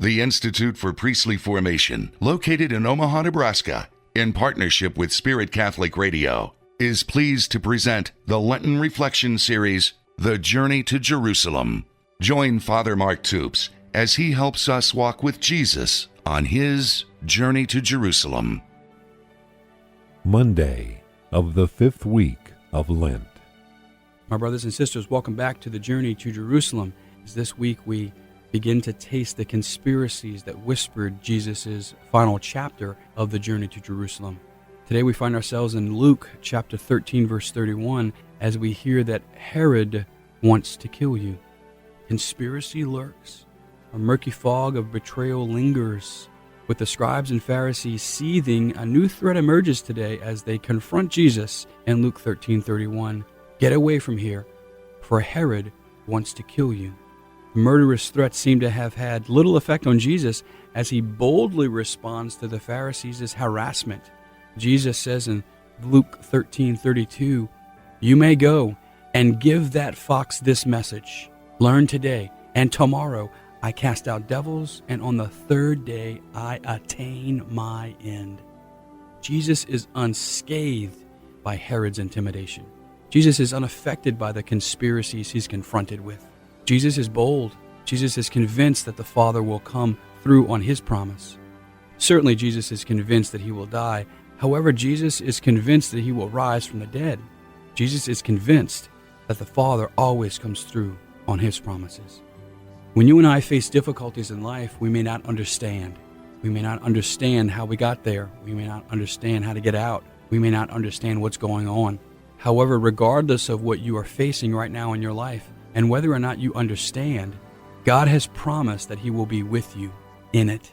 The Institute for Priestly Formation, located in Omaha, Nebraska, in partnership with Spirit Catholic Radio, is pleased to present the Lenten Reflection Series, The Journey to Jerusalem. Join Father Mark Toups as he helps us walk with Jesus on his journey to Jerusalem. Monday of the 5th week of Lent. My brothers and sisters, welcome back to the Journey to Jerusalem. As this week we begin to taste the conspiracies that whispered Jesus' final chapter of the Journey to Jerusalem. Today we find ourselves in Luke chapter 13, verse 31, as we hear that Herod wants to kill you. Conspiracy lurks. A murky fog of betrayal lingers. With the scribes and Pharisees seething, a new threat emerges today as they confront Jesus in Luke 13:31. Get away from here, for Herod wants to kill you. The murderous threats seem to have had little effect on Jesus as he boldly responds to the Pharisees' harassment. Jesus says in Luke 13:32, "You may go and give that fox this message. Learn today, and tomorrow I cast out devils, and on the third day I attain my end." Jesus is unscathed by Herod's intimidation. Jesus is unaffected by the conspiracies he's confronted with. Jesus is bold. Jesus is convinced that the Father will come through on his promise. Certainly Jesus is convinced that he will die. However, Jesus is convinced that he will rise from the dead. Jesus is convinced that the Father always comes through on his promises. When you and I face difficulties in life, we may not understand. We may not understand how we got there. We may not understand how to get out. We may not understand what's going on. However, regardless of what you are facing right now in your life, and whether or not you understand, God has promised that he will be with you in it.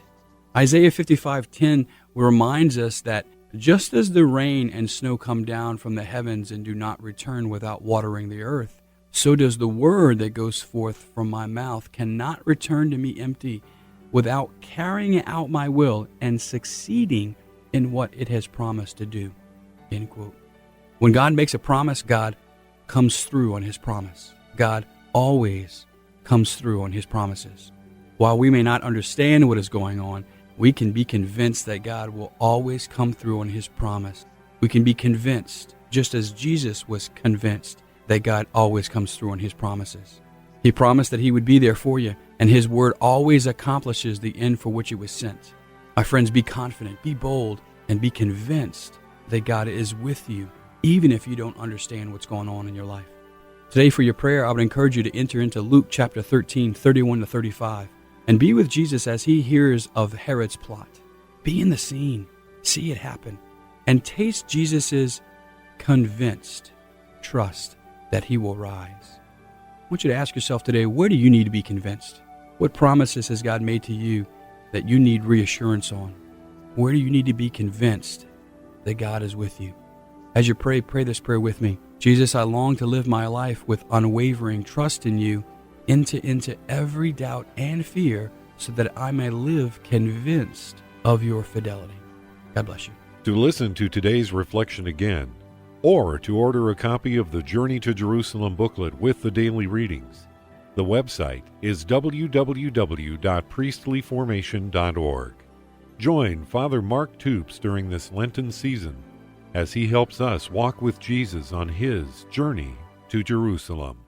Isaiah 55:10 reminds us that just as the rain and snow come down from the heavens and do not return without watering the earth, so does the word that goes forth from my mouth cannot return to me empty without carrying out my will and succeeding in what it has promised to do. End quote. When God makes a promise, God comes through on his promise. God always comes through on his promises. While we may not understand what is going on, we can be convinced that God will always come through on his promise. We can be convinced, just as Jesus was convinced, that God always comes through on his promises. He promised that he would be there for you, and his word always accomplishes the end for which it was sent. My friends, be confident, be bold, and be convinced that God is with you, even if you don't understand what's going on in your life. Today for your prayer, I would encourage you to enter into Luke chapter 13, 31 to 35, and be with Jesus as he hears of Herod's plot. Be in the scene, see it happen, and taste Jesus' convinced trust that he will rise. I want you to ask yourself today, where do you need to be convinced? What promises has God made to you that you need reassurance on? Where do you need to be convinced that God is with you? As you pray this prayer with me. Jesus, I long to live my life with unwavering trust in you, into every doubt and fear, so that I may live convinced of your fidelity. God bless you. To listen to today's reflection again, or to order a copy of the Journey to Jerusalem booklet with the daily readings, the website is www.priestlyformation.org. Join Father Mark Toups during this Lenten season as he helps us walk with Jesus on his journey to Jerusalem.